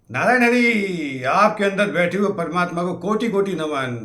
नारायण हरि, आपके अंदर बैठे हुए परमात्मा को कोटि कोटि नमन।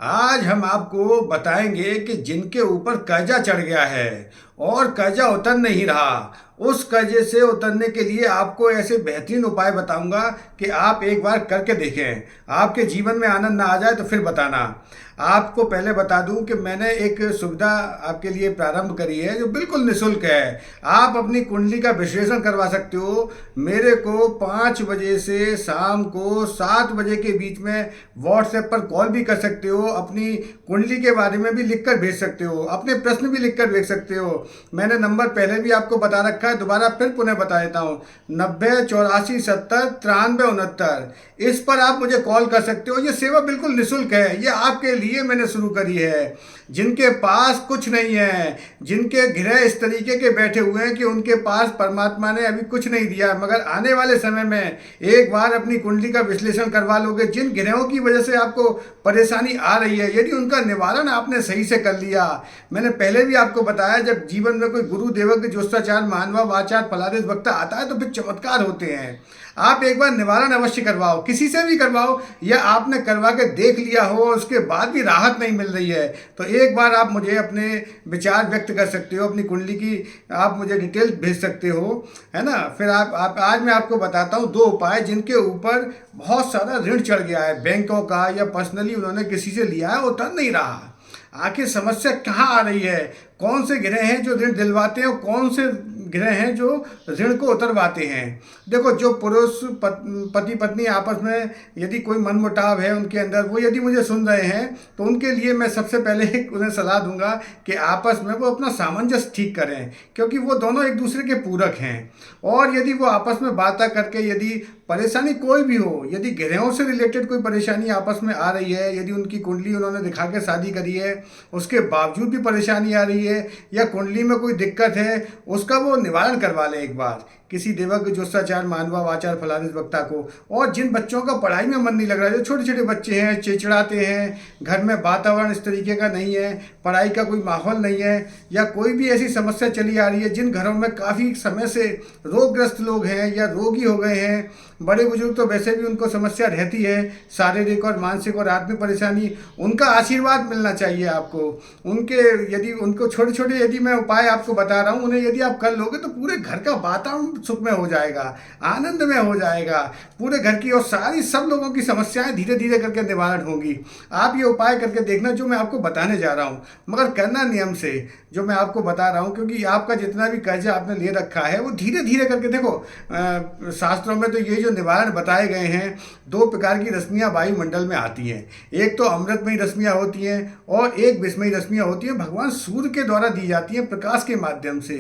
आज हम आपको बताएंगे कि जिनके ऊपर कर्जा चढ़ गया है और कर्जा उतर नहीं रहा, उस कर्जे से उतरने के लिए आपको ऐसे बेहतरीन उपाय बताऊंगा कि आप एक बार करके देखें। आपके जीवन में आनंद ना आ जाए तो फिर बताना। आपको पहले बता दूं कि मैंने एक सुविधा आपके लिए प्रारंभ करी है जो बिल्कुल निःशुल्क है। आप अपनी कुंडली का विश्लेषण करवा सकते हो। मेरे को 5 बजे से शाम को 7 बजे के बीच में व्हाट्सएप पर कॉल भी कर सकते हो। अपनी कुंडली के बारे में भी लिख कर भेज सकते हो, अपने प्रश्न भी लिख कर भेज सकते हो। मैंने नंबर पहले भी आपको बता रखा है, दोबारा फिर पुनः बता देता हूँ। 90 84 70 93 69। इस पर आप मुझे कॉल कर सकते हो। ये सेवा बिल्कुल निःशुल्क है, ये आपके लिए मैंने शुरू करी है। जिनके पास कुछ नहीं है, जिनके ग्रह इस तरीके के बैठे हुए हैं कि उनके पास परमात्मा ने अभी कुछ नहीं दिया, मगर आने वाले समय में एक बार अपनी कुंडली का विश्लेषण करवा लोगे, जिन ग्रहों की वजह से आपको परेशानी आ रही है, यदि उनका निवारण आपने सही से कर लिया। मैंने पहले भी आपको बताया, जब जीवन में कोई गुरु देवज्ञ ज्योतिषाचार्य मानवा वाचार फलादेश वक्ता आता है तो फिर चमत्कार होते हैं। आप एक बार निवारण अवश्य करवाओ, किसी से भी करवाओ, या आपने करवा के देख लिया हो उसके बाद भी राहत नहीं मिल रही है तो एक बार आप मुझे अपने विचार व्यक्त कर सकते हो। अपनी कुंडली की आप मुझे डिटेल भेज सकते हो, है ना। फिर आप आज मैं आपको बताता हूँ 2 उपाय जिनके ऊपर बहुत सारा ऋण चढ़ गया है, बैंकों का या पर्सनली उन्होंने किसी से लिया है, उतर नहीं रहा। आखिर समस्या कहाँ आ रही है? कौन से ग्रह हैं जो ऋण दिलवाते हैं और कौन से ग्रह हैं जो ऋण को उतरवाते हैं? देखो, जो पुरुष पति पत्नी आपस में यदि कोई मनमुटाव है उनके अंदर, वो यदि मुझे सुन रहे हैं तो उनके लिए मैं सबसे पहले उन्हें सलाह दूंगा कि आपस में वो अपना सामंजस्य ठीक करें, क्योंकि वो दोनों एक दूसरे के पूरक हैं। और यदि वो आपस में बातें करके, यदि परेशानी कोई भी हो, यदि ग्रहों से रिलेटेड कोई परेशानी आपस में आ रही है, यदि उनकी कुंडली उन्होंने दिखा के शादी करी है उसके बावजूद भी परेशानी आ रही है, या कुंडली में कोई दिक्कत है, उसका वो निवारण करवा लें एक बार किसी देवज्ञ ज्योतिषाचार्य मानवा वाचार फलादेश वक्ता को। और जिन बच्चों का पढ़ाई में मन नहीं लग रहा है, जो छोटे छोटे बच्चे हैं, चिड़चिड़ाते हैं, घर में वातावरण इस तरीके का नहीं है, पढ़ाई का कोई माहौल नहीं है, या कोई भी ऐसी समस्या चली आ रही है, जिन घरों में काफ़ी समय से रोगग्रस्त लोग हैं या रोगी हो गए हैं, बड़े बुजुर्ग तो वैसे भी उनको समस्या रहती है, शारीरिक और मानसिक और आत्मिक परेशानी, उनका आशीर्वाद मिलना चाहिए आपको। उनके यदि उनको छोटे छोटे यदि मैं उपाय आपको बता रहा हूँ, उन्हें यदि आप कर लोगे तो पूरे घर का वातावरण सुख में हो जाएगा, आनंद में हो जाएगा पूरे घर की, और सारी सब लोगों की समस्याएं धीरे धीरे करके निवारण होंगी। आप ये उपाय करके देखना जो मैं आपको बताने जा रहा हूँ, मगर करना नियम से जो मैं आपको बता रहा हूँ, क्योंकि आपका जितना भी कर्जा आपने ले रखा है वो धीरे धीरे करके देखो। शास्त्रों में तो ये जो निवारण बताए गए हैं, 2 प्रकार की रश्मियाँ वायुमंडल में आती हैं। एक तो अमृतमयी रश्मियाँ होती हैं और एक विषमयी रश्मियाँ होती हैं, भगवान सूर्य के द्वारा दी जाती हैं प्रकाश के माध्यम से।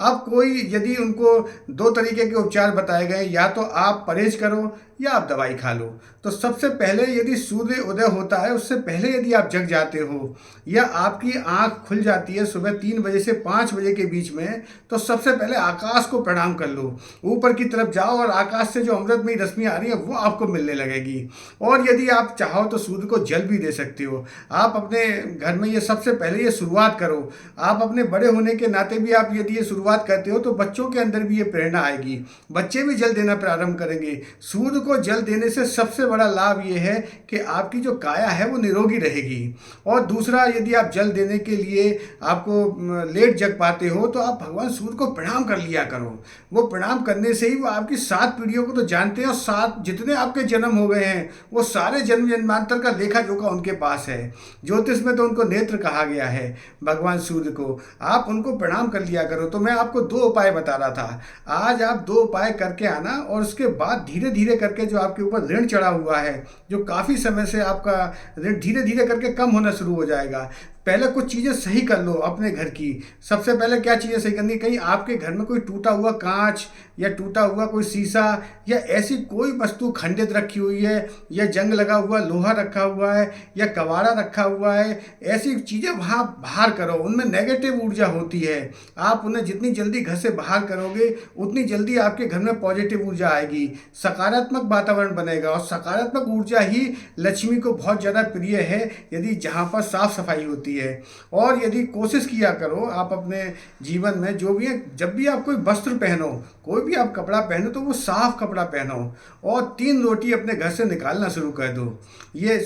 अब कोई यदि उनको 2 तरीके के उपचार बताए गए, या तो आप परहेज करो या आप दवाई खा लो। तो सबसे पहले यदि सूर्य उदय होता है उससे पहले यदि आप जग जाते हो, या आपकी आंख खुल जाती है सुबह 3 बजे से 5 बजे के बीच में, तो सबसे पहले आकाश को प्रणाम कर लो, ऊपर की तरफ जाओ और आकाश से जो अमृतमयी रश्मियाँ आ रही हैं वो आपको मिलने लगेगी। और यदि आप चाहो तो सूर्य को जल भी दे सकते हो। आप अपने घर में ये सबसे पहले ये शुरुआत करो। आप अपने बड़े होने के नाते भी आप यदि ये शुरुआत करते हो तो बच्चों के अंदर भी ये प्रेरणा आएगी, बच्चे भी जल देना प्रारंभ करेंगे। सूर्य को जल देने से सबसे बड़ा लाभ ये है कि आपकी जो काया है वो निरोगी रहेगी। और दूसरा, यदि आप जल देने के लिए आपको लेट जग पाते हो तो आप भगवान सूर्य को प्रणाम कर लिया करो। वो प्रणाम करने से ही वो आपकी 7 पीढ़ियों को तो जानते हैं, और 7 जितने आपके जन्म हो गए हैं वो सारे जन्म जन्मांतर का लेखा जोखा उनके पास है। ज्योतिष में तो उनको नेत्र कहा गया है भगवान सूर्य को। आप उनको प्रणाम कर लिया करो। तो मैं आपको 2 उपाय बता रहा था, आज आप 2 उपाय करके आना, और उसके बाद धीरे धीरे करके जो आपके ऊपर ऋण चढ़ा हुआ है, जो काफ़ी समय से आपका ऋण धीरे धीरे करके कम होना शुरू हो जाएगा। पहले कुछ चीज़ें सही कर लो अपने घर की। सबसे पहले क्या चीज़ें सही करनी, कहीं आपके घर में कोई टूटा हुआ कांच या टूटा हुआ कोई शीशा या ऐसी कोई वस्तु खंडित रखी हुई है, या जंग लगा हुआ लोहा रखा हुआ है, या कबाड़ा रखा हुआ है, ऐसी चीज़ें वहाँ बाहर करो। उनमें नेगेटिव ऊर्जा होती है, आप उन्हें जितनी जल्दी घर से बाहर करोगे उतनी जल्दी आपके घर में पॉजिटिव ऊर्जा आएगी, सकारात्मक वातावरण बनेगा। और सकारात्मक ऊर्जा ही लक्ष्मी को बहुत ज़्यादा प्रिय है यदि जहाँ पर साफ सफाई होती है। और यदि कोशिश किया करो आप अपने जीवन में जो भी है, जब भी आप कोई वस्त्र पहनो कोई भी आप कपड़ा पहनो तो वो साफ कपड़ा पहनो, और 3 रोटी अपने घर से निकालना शुरू कर दो। ये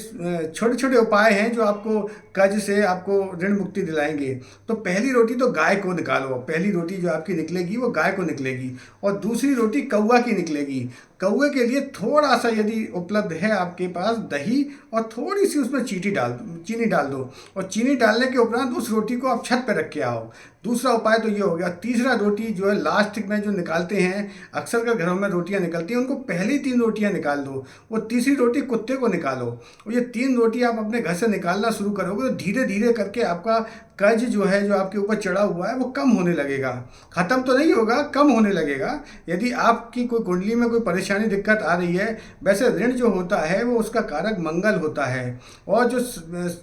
छोटे छोटे उपाय हैं जो आपको कर्ज से आपको ऋण मुक्ति दिलाएंगे। तो पहली रोटी तो गाय को निकालो, पहली रोटी जो आपकी निकलेगी वो गाय को निकलेगी, और दूसरी रोटी कौवा की निकलेगी। कौवे के लिए थोड़ा सा यदि उपलब्ध है आपके पास दही, और थोड़ी सी उसमें चीनी डाल दो, और चीनी डालने के उपरांत उस रोटी को आप छत पर रख के आओ। दूसरा उपाय तो ये हो गया। तीसरा रोटी जो है लास्ट में जो निकालते हैं, अक्सर कर घरों में रोटियां निकलती हैं, उनको पहली 3 रोटियां निकाल दो, वो तीसरी रोटी कुत्ते को निकालो। और ये 3 रोटी आप अपने घर से निकालना शुरू करोगे तो धीरे धीरे करके आपका कर्ज जो है जो आपके ऊपर चढ़ा हुआ है वो कम होने लगेगा। ख़त्म तो नहीं होगा, कम होने लगेगा। यदि आपकी कोई कुंडली में कोई परेशानी दिक्कत आ रही है, वैसे ऋण जो होता है वो उसका कारक मंगल होता है, और जो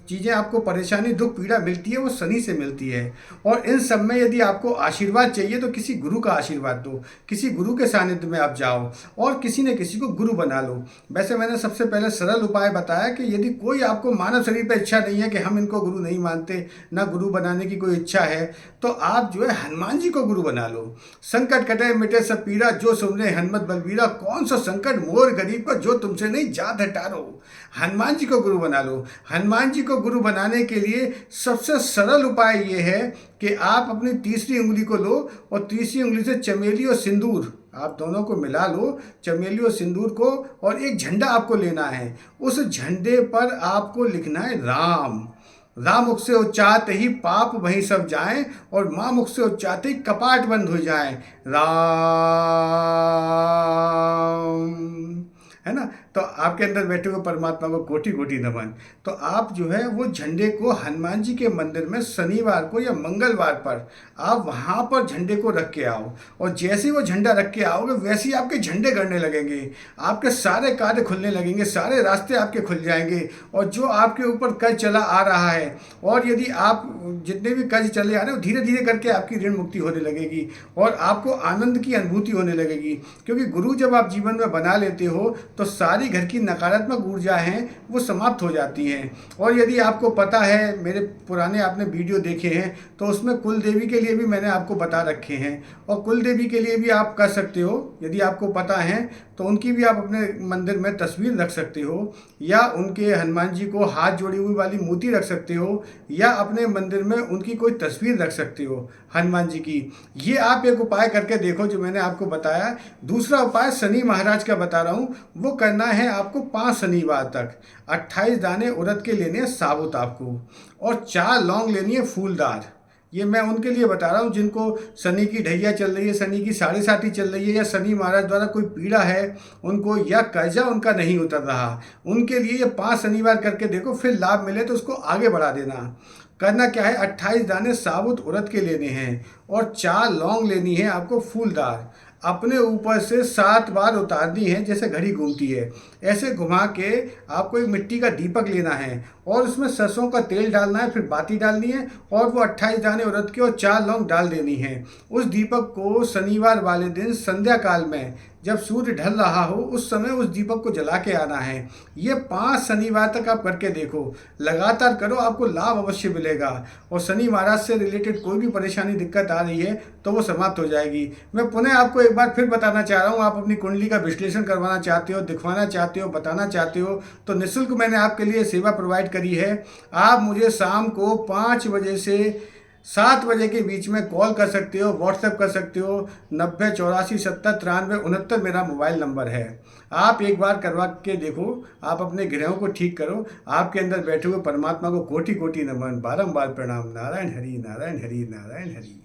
चीज़ें आपको परेशानी दुख पीड़ा मिलती है वो शनि से मिलती है। और इन सब में यदि आपको आशीर्वाद चाहिए तो किसी गुरु का आशीर्वाद दो, किसी गुरु के सानिध्य में आप जाओ, और किसी न किसी को गुरु बना लो। वैसे मैंने सबसे पहले सरल उपाय बताया कि यदि कोई आपको मानव शरीर पर इच्छा नहीं है कि हम इनको गुरु नहीं मानते, ना गुरु बनाने की कोई इच्छा है, तो आप जो है हनुमान जी को गुरु बना लो। संकट कटे मिटे सब पीड़ा, जो सुमरे हनुमत बलबीरा, कौन सा संकट मोर गरीब का, जो तुमसे नहीं जात हटारो। हनुमान जी को गुरु बना लो। हनुमान जी को गुरु बनाने के लिए सबसे सरल उपाय ये है कि आप अपनी तीसरी उंगली को लो, और तीसरी उंगली से चमेली और सिंदूर आप दोनों को मिला लो, चमेली और सिंदूर को, और एक झंडा आपको लेना है। उस झंडे पर आपको लिखना है राम। राम मुख से उच्चारते ही पाप वहीं सब जाएं, और माँ मुख से उच्चारते ही कपाट बंद हो जाएं। राम, है ना। तो आपके अंदर बैठे हुए परमात्मा को कोटि कोटि नमन। तो आप जो है वो झंडे को हनुमान जी के मंदिर में शनिवार को या मंगलवार पर आप वहाँ पर झंडे को रख के आओ, और जैसे ही वो झंडा रख के आओगे वैसे ही आपके झंडे गड़ने लगेंगे, आपके सारे कार्य खुलने लगेंगे, सारे रास्ते आपके खुल जाएंगे। और जो आपके ऊपर कर्ज चला आ रहा है, और यदि आप जितने भी कर्ज चले आ रहे हो, धीरे धीरे करके आपकी ऋण मुक्ति होने लगेगी, और आपको आनंद की अनुभूति होने लगेगी। क्योंकि गुरु जब आप जीवन में बना लेते हो तो सारी घर की नकारात्मक ऊर्जा हैं वो समाप्त हो जाती हैं। और यदि आपको पता है, मेरे पुराने आपने वीडियो देखे हैं, तो उसमें कुल देवी के लिए भी मैंने आपको बता रखे हैं, और कुल देवी के लिए भी आप कर सकते हो। यदि आपको पता है तो उनकी भी आप अपने मंदिर में तस्वीर रख सकते हो, या उनके हनुमान जी को हाथ जोड़ी हुई वाली मूर्ति रख सकते हो, या अपने मंदिर में उनकी कोई तस्वीर रख सकते हो हनुमान जी की। ये आप एक उपाय करके देखो जो मैंने आपको बताया। दूसरा उपाय शनि महाराज का बता रहा हूँ, वो करना है आपको 5 शनिवार तक। 28 दाने उड़द के लेने हैं साबुत आपको, और 4 लौंग लेनी है फूलदार। ये मैं उनके लिए बता रहा हूँ जिनको शनि की ढैया चल रही है, शनि की 7.5 चल रही है, या शनि महाराज द्वारा कोई पीड़ा है उनको, या कर्जा उनका नहीं उतर रहा, उनके लिए ये 5 शनिवार करके देखो, फिर लाभ मिले तो उसको आगे बढ़ा देना। करना क्या है, 28 दाने साबुत उड़द के लेने हैं, और 4 लौंग लेनी है आपको फूलदार। अपने ऊपर से 7 बार उतारनी है, जैसे घड़ी घूमती है ऐसे घुमा के आपको एक मिट्टी का दीपक लेना है, और उसमें सरसों का तेल डालना है, फिर बाती डालनी है, और वो 28 दाने उड़द के और 4 लौंग डाल देनी है। उस दीपक को शनिवार वाले दिन संध्या काल में जब सूर्य ढल रहा हो उस समय उस दीपक को जला के आना है। ये 5 शनिवार तक आप करके देखो, लगातार करो, आपको लाभ अवश्य मिलेगा, और शनि महाराज से रिलेटेड कोई भी परेशानी दिक्कत आ रही है तो वो समाप्त हो जाएगी। मैं पुनः आपको एक बार फिर बताना चाह रहा हूँ, आप अपनी कुंडली का विश्लेषण करवाना चाहते हो, दिखवाना चाहते हो, बताना चाहते हो, तो निःशुल्क मैंने आपके लिए सेवा प्रोवाइड करी है। आप मुझे शाम को 5 बजे से 7 बजे के बीच में कॉल कर सकते हो, व्हाट्सएप कर सकते हो। 90 84 70 93 69 मेरा मोबाइल नंबर है। आप एक बार करवा के देखो, आप अपने ग्रहों को ठीक करो। आपके अंदर बैठे हुए परमात्मा को कोटि कोटि नमन, बारंबार प्रणाम। नारायण हरि, नारायण हरि, नारायण हरि।